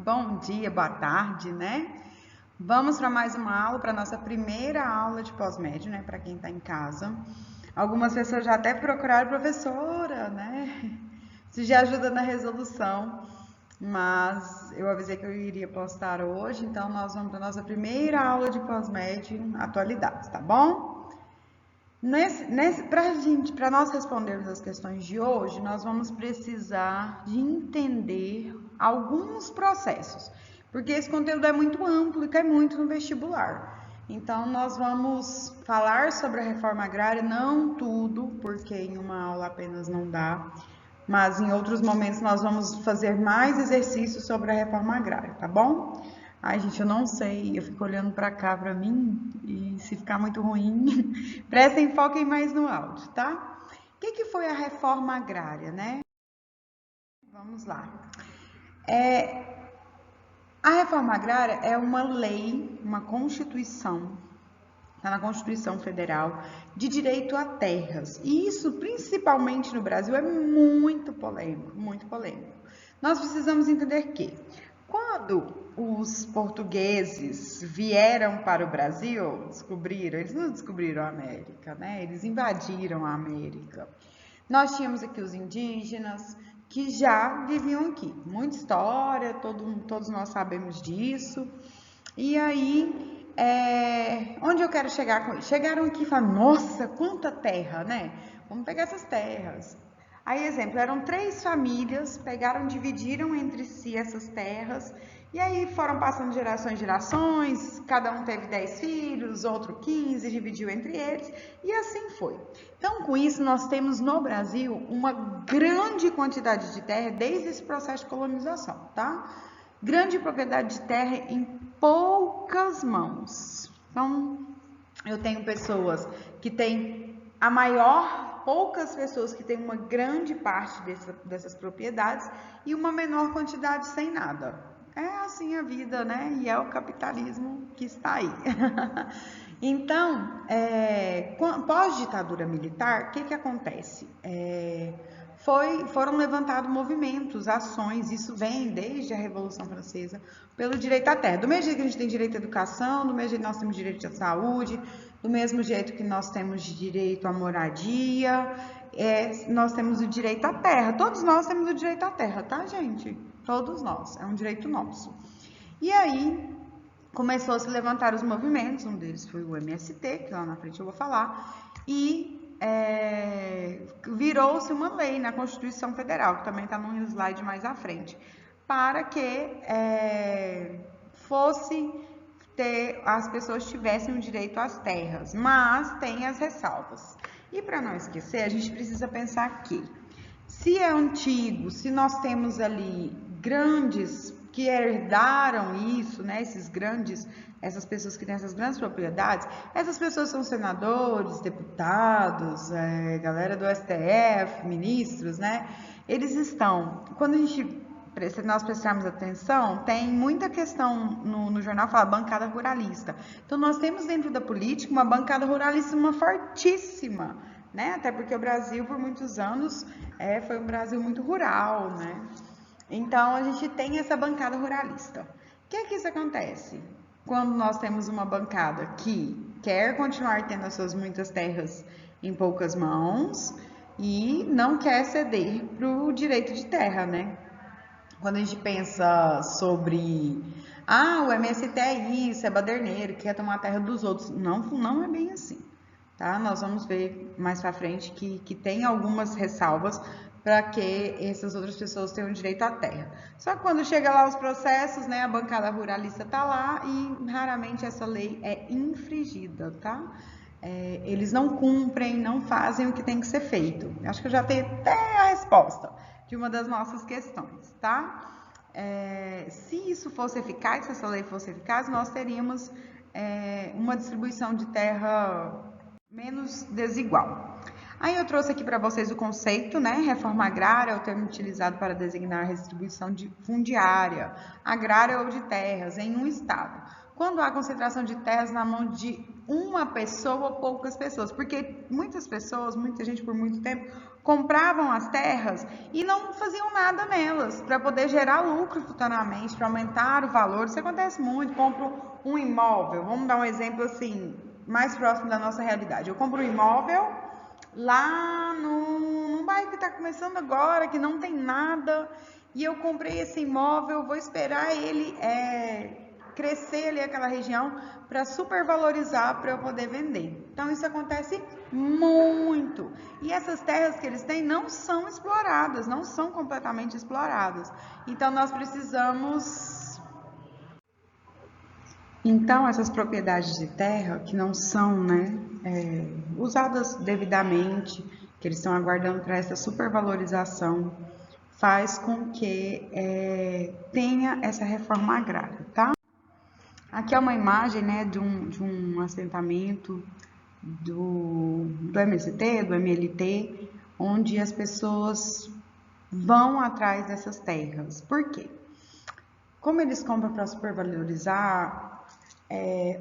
bom dia, boa tarde, né? Vamos para mais uma aula, para nossa primeira aula de pós-médio, né? Para quem está em casa. Algumas pessoas já até procuraram professora, né? Isso já ajuda na resolução, mas eu avisei que eu iria postar hoje, então nós vamos para nossa primeira aula de pós-médio, atualidades, tá bom? Para nós respondermos as questões de hoje, nós vamos precisar de entender alguns processos, porque esse conteúdo é muito amplo e cai muito no vestibular. Então, nós vamos falar sobre a reforma agrária, não tudo, porque em uma aula apenas não dá, mas em outros momentos nós vamos fazer mais exercícios sobre a reforma agrária, tá bom? Ai, gente, eu não sei, eu fico olhando para cá para mim e se ficar muito ruim, prestem foco mais no áudio, tá? O que foi a reforma agrária, né? Vamos lá. A reforma agrária é uma lei, uma constituição, está na Constituição Federal, de direito a terras. E isso, principalmente no Brasil, é muito polêmico, muito polêmico. Nós precisamos entender que, quando os portugueses vieram para o Brasil, eles não descobriram a América, né? Eles invadiram a América. Nós tínhamos aqui os indígenas que já viviam aqui. Muita história, todos nós sabemos disso. E aí, onde eu quero chegar com isso? Chegaram aqui e falaram, nossa, quanta terra, né? Vamos pegar essas terras. Aí, exemplo, eram 3 famílias, dividiram entre si essas terras, e aí foram passando gerações e gerações, cada um teve 10 filhos, outro 15, dividiu entre eles, e assim foi. Então, com isso, nós temos no Brasil uma grande quantidade de terra desde esse processo de colonização, tá? Grande propriedade de terra em poucas mãos. Então, eu tenho pessoas que têm poucas pessoas que têm uma grande parte dessas propriedades e uma menor quantidade sem nada. É assim a vida, né? E é o capitalismo que está aí. Então, pós-ditadura militar, o que acontece? Foram levantados movimentos, ações, isso vem desde a Revolução Francesa, pelo direito à terra. Do mesmo jeito que a gente tem direito à educação, do mesmo jeito que nós temos direito à saúde, do mesmo jeito que nós temos direito à moradia, nós temos o direito à terra. Todos nós temos o direito à terra, tá, gente? Todos nós, é um direito nosso. E aí, começou a se levantar os movimentos, um deles foi o MST, que lá na frente eu vou falar, e virou-se uma lei na Constituição Federal, que também está num slide mais à frente, para que as pessoas tivessem o direito às terras, mas tem as ressalvas. E para não esquecer, a gente precisa pensar que, se é antigo, se nós temos ali grandes que herdaram isso, né, essas pessoas que têm essas grandes propriedades, essas pessoas são senadores, deputados, galera do STF, ministros, né, eles estão, se nós prestarmos atenção, tem muita questão no jornal que fala bancada ruralista. Então, nós temos dentro da política uma bancada ruralista fortíssima, né? Até porque o Brasil, por muitos anos, foi um Brasil muito rural, né? Então, a gente tem essa bancada ruralista. O que é que isso acontece? Quando nós temos uma bancada que quer continuar tendo as suas muitas terras em poucas mãos e não quer ceder para o direito de terra, né? Quando a gente pensa sobre, o MST é isso, é baderneiro, quer tomar a terra dos outros. Não é bem assim, tá? Nós vamos ver mais pra frente que tem algumas ressalvas para que essas outras pessoas tenham direito à terra. Só que quando chega lá os processos, né, a bancada ruralista tá lá e raramente essa lei é infringida, tá? Eles não cumprem, não fazem o que tem que ser feito. Acho que eu já tenho até a resposta de uma das nossas questões, tá? Se isso fosse eficaz, se essa lei fosse eficaz, nós teríamos uma distribuição de terra menos desigual. Aí eu trouxe aqui para vocês o conceito, né? Reforma agrária é o termo utilizado para designar a redistribuição fundiária, agrária ou de terras em um estado, quando há concentração de terras na mão de uma pessoa ou poucas pessoas, porque muita gente por muito tempo compravam as terras e não faziam nada nelas para poder gerar lucro futuramente, para aumentar o valor. Isso acontece muito. Compro um imóvel, vamos dar um exemplo assim, mais próximo da nossa realidade. Eu compro um imóvel lá num bairro que está começando agora, que não tem nada, e eu comprei esse imóvel, vou esperar ele crescer ali aquela região para supervalorizar para eu poder vender. Então isso acontece muito. E essas terras que eles têm não são exploradas, não são completamente exploradas. Então nós precisamos. Então essas propriedades de terra que não são, usadas devidamente, que eles estão aguardando para essa supervalorização, faz com que tenha essa reforma agrária, tá? Aqui é uma imagem, né, de um assentamento do MST, do MLT, onde as pessoas vão atrás dessas terras. Por quê? Como eles compram para supervalorizar,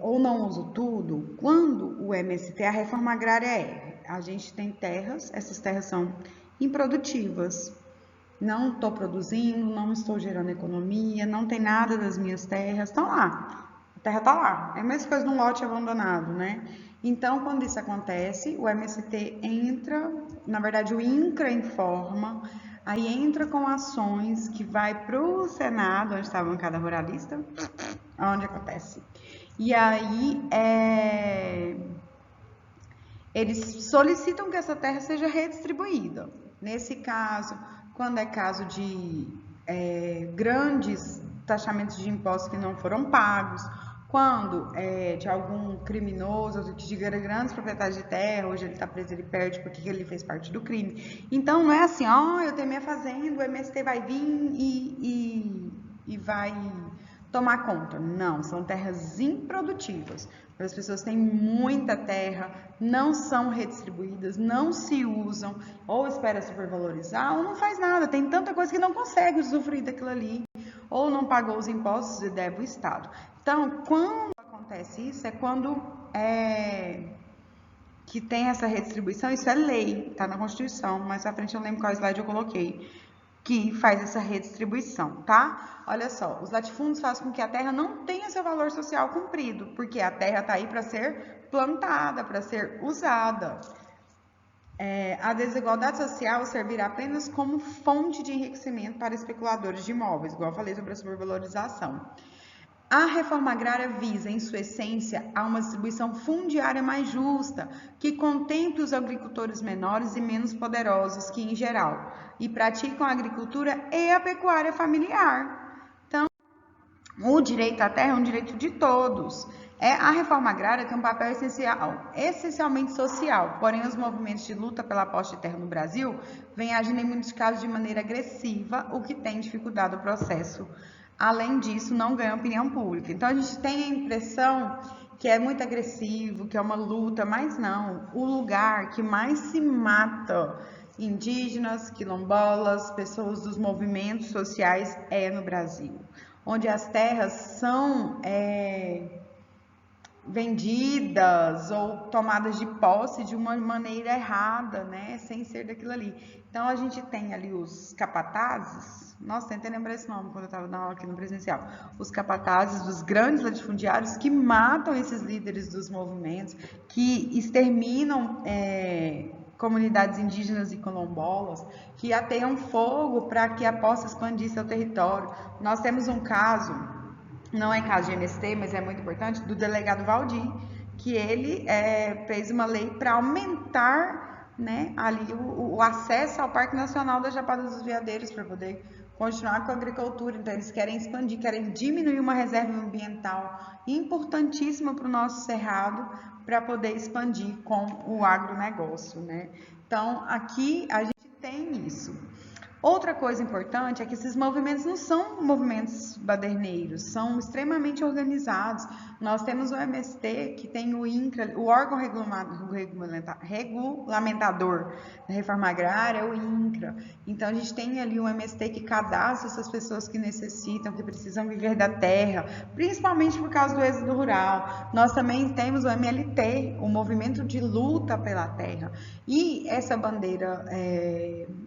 ou não uso tudo, quando o MST, a reforma agrária a gente tem terras, essas terras são improdutivas. Não estou produzindo, não estou gerando economia, não tem nada das minhas terras, estão lá. A terra está lá. É a mesma coisa num lote abandonado, né? Então, quando isso acontece, o MST entra, na verdade o INCRA informa, aí entra com ações que vai para o Senado, onde está a bancada ruralista, onde acontece. E aí, eles solicitam que essa terra seja redistribuída. Nesse caso, quando é caso de grandes taxamentos de impostos que não foram pagos, quando é de algum criminoso, que diga grandes proprietários de terra, hoje ele está preso, ele perde porque ele fez parte do crime. Então, não é assim, eu tenho minha fazenda, o MST vai vir e vai tomar conta. Não, são terras improdutivas. As pessoas têm muita terra, não são redistribuídas, não se usam, ou espera supervalorizar, ou não faz nada. Tem tanta coisa que não consegue usufruir daquilo ali, ou não pagou os impostos e deve o Estado. Então, quando acontece isso, é quando que tem essa redistribuição, isso é lei, está na Constituição, mais à frente eu não lembro qual slide eu coloquei, que faz essa redistribuição, tá? Olha só, os latifúndios fazem com que a terra não tenha seu valor social cumprido, porque a terra está aí para ser plantada, para ser usada. A desigualdade social servirá apenas como fonte de enriquecimento para especuladores de imóveis, igual eu falei sobre a supervalorização. A reforma agrária visa, em sua essência, a uma distribuição fundiária mais justa, que contemple os agricultores menores e menos poderosos que, em geral, e praticam a agricultura e a pecuária familiar. Então, o direito à terra é um direito de todos. A reforma agrária tem um papel essencialmente social, porém os movimentos de luta pela posse de terra no Brasil vêm agindo em muitos casos de maneira agressiva, o que tem dificultado o processo. Além disso, não ganha opinião pública. Então, a gente tem a impressão que é muito agressivo, que é uma luta, mas não. O lugar que mais se mata indígenas, quilombolas, pessoas dos movimentos sociais é no Brasil, onde as terras são vendidas ou tomadas de posse de uma maneira errada, né, sem ser daquilo ali. Então, a gente tem ali os capatazes, nossa, tentei lembrar esse nome quando eu estava dando aula aqui no presencial, os capatazes dos grandes latifundiários que matam esses líderes dos movimentos, que exterminam comunidades indígenas e quilombolas, que ateiam fogo para que a possa expandir seu território. Nós temos um caso, não é caso de MST, mas é muito importante, do delegado Valdir, que ele fez uma lei para aumentar, né, ali o acesso ao Parque Nacional da Chapada dos Veadeiros, para poder continuar com a agricultura. Então, eles querem expandir, querem diminuir uma reserva ambiental importantíssima para o nosso cerrado, para poder expandir com o agronegócio, né? Então, aqui a gente tem isso. Outra coisa importante é que esses movimentos não são movimentos baderneiros, são extremamente organizados. Nós temos o MST, que tem o INCRA, o órgão regulamentador da reforma agrária, é o INCRA. Então, a gente tem ali o MST que cadastra essas pessoas que necessitam, que precisam viver da terra, principalmente por causa do êxodo rural. Nós também temos o MLT, o Movimento de Luta pela Terra. E essa bandeira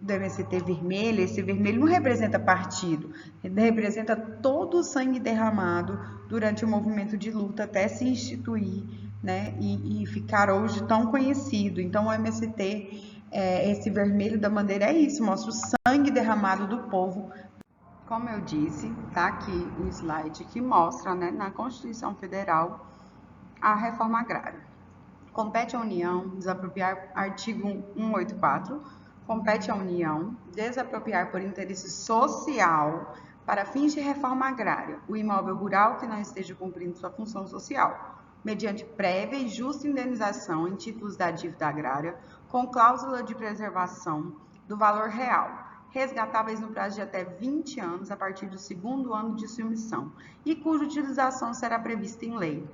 do MST vermelha, esse vermelho não representa partido, ele representa todo o sangue derramado durante o movimento de luta até se instituir, né, e ficar hoje tão conhecido. Então, o MST, esse vermelho da bandeira é isso, mostra o sangue derramado do povo. Como eu disse, tá aqui o slide que mostra, né, na Constituição Federal a reforma agrária. Compete à União desapropriar, artigo 184, compete à União desapropriar por interesse social para fins de reforma agrária o imóvel rural que não esteja cumprindo sua função social, mediante prévia e justa indenização em títulos da dívida agrária, com cláusula de preservação do valor real, resgatáveis no prazo de até 20 anos a partir do segundo ano de sua emissão, e cuja utilização será prevista em lei.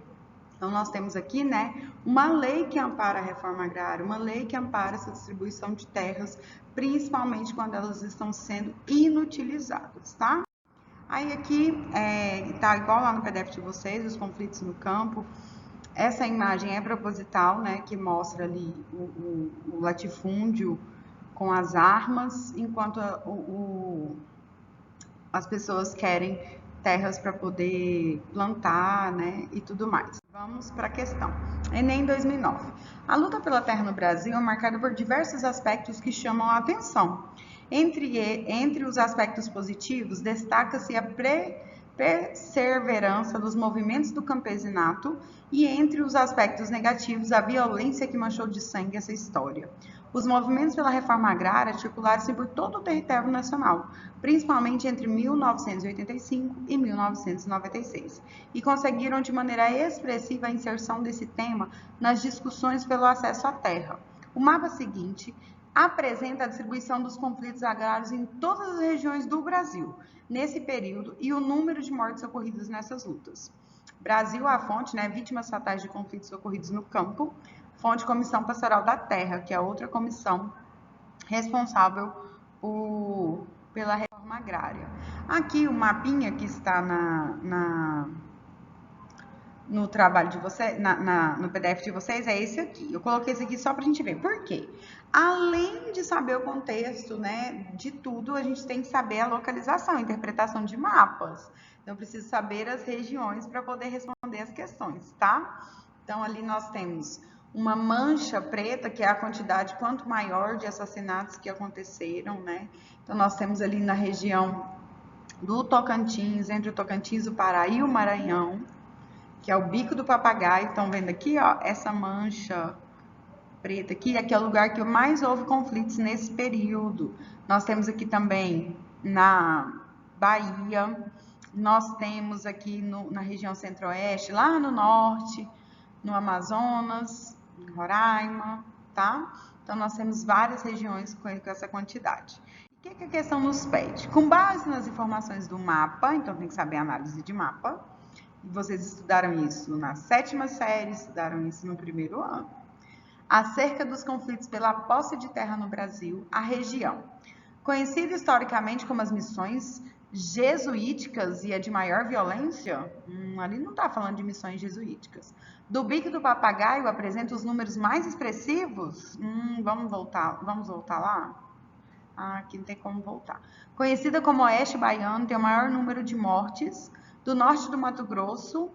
Então, nós temos aqui, né, uma lei que ampara a reforma agrária, uma lei que ampara essa distribuição de terras, principalmente quando elas estão sendo inutilizadas, tá? Aí aqui, tá igual lá no PDF de vocês, os conflitos no campo. Essa imagem é proposital, né, que mostra ali o latifúndio com as armas, enquanto as pessoas querem terras para poder plantar, né, e tudo mais. Vamos para a questão. Enem 2009. A luta pela terra no Brasil é marcada por diversos aspectos que chamam a atenção. Entre os aspectos positivos, destaca-se a perseverança dos movimentos do campesinato e, entre os aspectos negativos, a violência que manchou de sangue essa história. Os movimentos pela reforma agrária articularam-se por todo o território nacional, principalmente entre 1985 e 1996, e conseguiram de maneira expressiva a inserção desse tema nas discussões pelo acesso à terra. O mapa seguinte apresenta a distribuição dos conflitos agrários em todas as regiões do Brasil, nesse período, e o número de mortes ocorridas nessas lutas. Brasil, a fonte, né, vítimas fatais de conflitos ocorridos no campo, fonte Comissão Pastoral da Terra, que é outra comissão responsável pela reforma agrária. Aqui o mapinha que está no trabalho de vocês, no PDF de vocês, é esse aqui. Eu coloquei esse aqui só para a gente ver. Por quê? Além de saber o contexto, né, de tudo, a gente tem que saber a localização, a interpretação de mapas. Então, eu preciso saber as regiões para poder responder as questões, tá? Então, ali nós temos uma mancha preta, que é a quantidade quanto maior de assassinatos que aconteceram, né? Então, nós temos ali na região do Tocantins, entre o Tocantins, o Pará e o Maranhão, que é o Bico do Papagaio. Estão vendo aqui, ó, essa mancha preta aqui, aqui é o lugar que mais houve conflitos nesse período. Nós temos aqui também na Bahia, nós temos aqui na região centro-oeste, lá no norte, no Amazonas, em Roraima, tá? Então, nós temos várias regiões com essa quantidade. O que a questão nos pede? Com base nas informações do mapa, então tem que saber a análise de mapa, e vocês estudaram isso na 7ª série, estudaram isso no 1º ano. Acerca dos conflitos pela posse de terra no Brasil, a região, conhecida historicamente como as missões jesuíticas e a de maior violência, ali não está falando de missões jesuíticas. Do Bico do Papagaio apresenta os números mais expressivos? Vamos voltar lá? Aqui não tem como voltar. Conhecida como Oeste Baiano, tem o maior número de mortes. Do norte do Mato Grosso,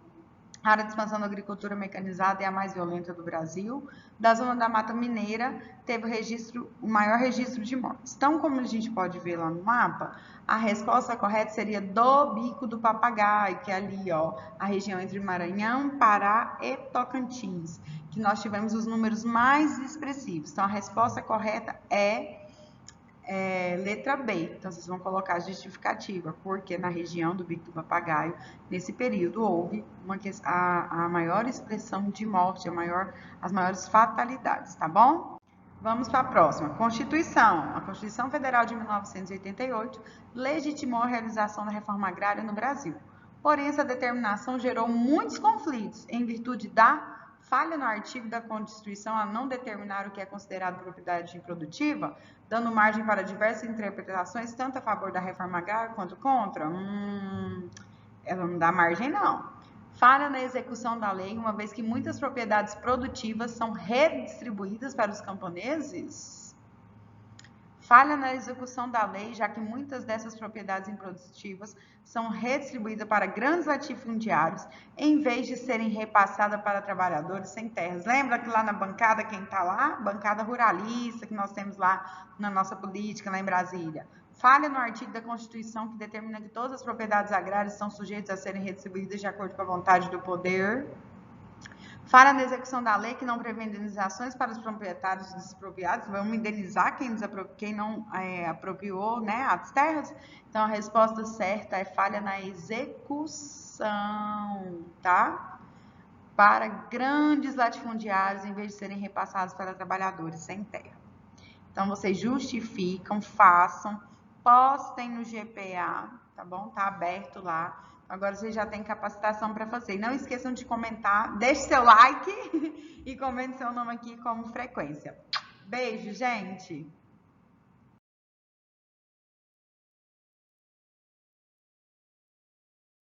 a área de expansão da agricultura mecanizada é a mais violenta do Brasil. Da zona da Mata Mineira, teve o maior registro de mortes. Então, como a gente pode ver lá no mapa, a resposta correta seria do Bico do Papagaio, que é ali, ó, a região entre Maranhão, Pará e Tocantins, que nós tivemos os números mais expressivos. Então, a resposta correta é letra B. Então, vocês vão colocar a justificativa, porque na região do Bico do Papagaio, nesse período, houve a maior expressão de morte, as maiores fatalidades, tá bom? Vamos para a próxima. Constituição. A Constituição Federal de 1988 legitimou a realização da reforma agrária no Brasil. Porém, essa determinação gerou muitos conflitos em virtude da falha no artigo da Constituição a não determinar o que é considerado propriedade improdutiva, dando margem para diversas interpretações, tanto a favor da reforma agrária quanto contra. Ela não dá margem, não. Falha na execução da lei, uma vez que muitas propriedades produtivas são redistribuídas para os camponeses. Falha na execução da lei, já que muitas dessas propriedades improdutivas são redistribuídas para grandes latifundiários, em vez de serem repassadas para trabalhadores sem terras. Lembra que lá na bancada, quem está lá? Bancada ruralista, que nós temos lá na nossa política, lá em Brasília. Falha no artigo da Constituição que determina que todas as propriedades agrárias são sujeitas a serem redistribuídas de acordo com a vontade do poder. Falha na execução da lei que não prevê indenizações para os proprietários desexpropriados. Vamos indenizar quem não apropriou, né, as terras. Então, a resposta certa é falha na execução, tá? Para grandes latifundiários, em vez de serem repassados para trabalhadores sem terra. Então, vocês justificam, façam, postem no GPA, tá bom? Tá aberto lá. Agora vocês já têm capacitação para fazer. Não esqueçam de comentar, deixe seu like e comente seu nome aqui como frequência. Beijo, gente!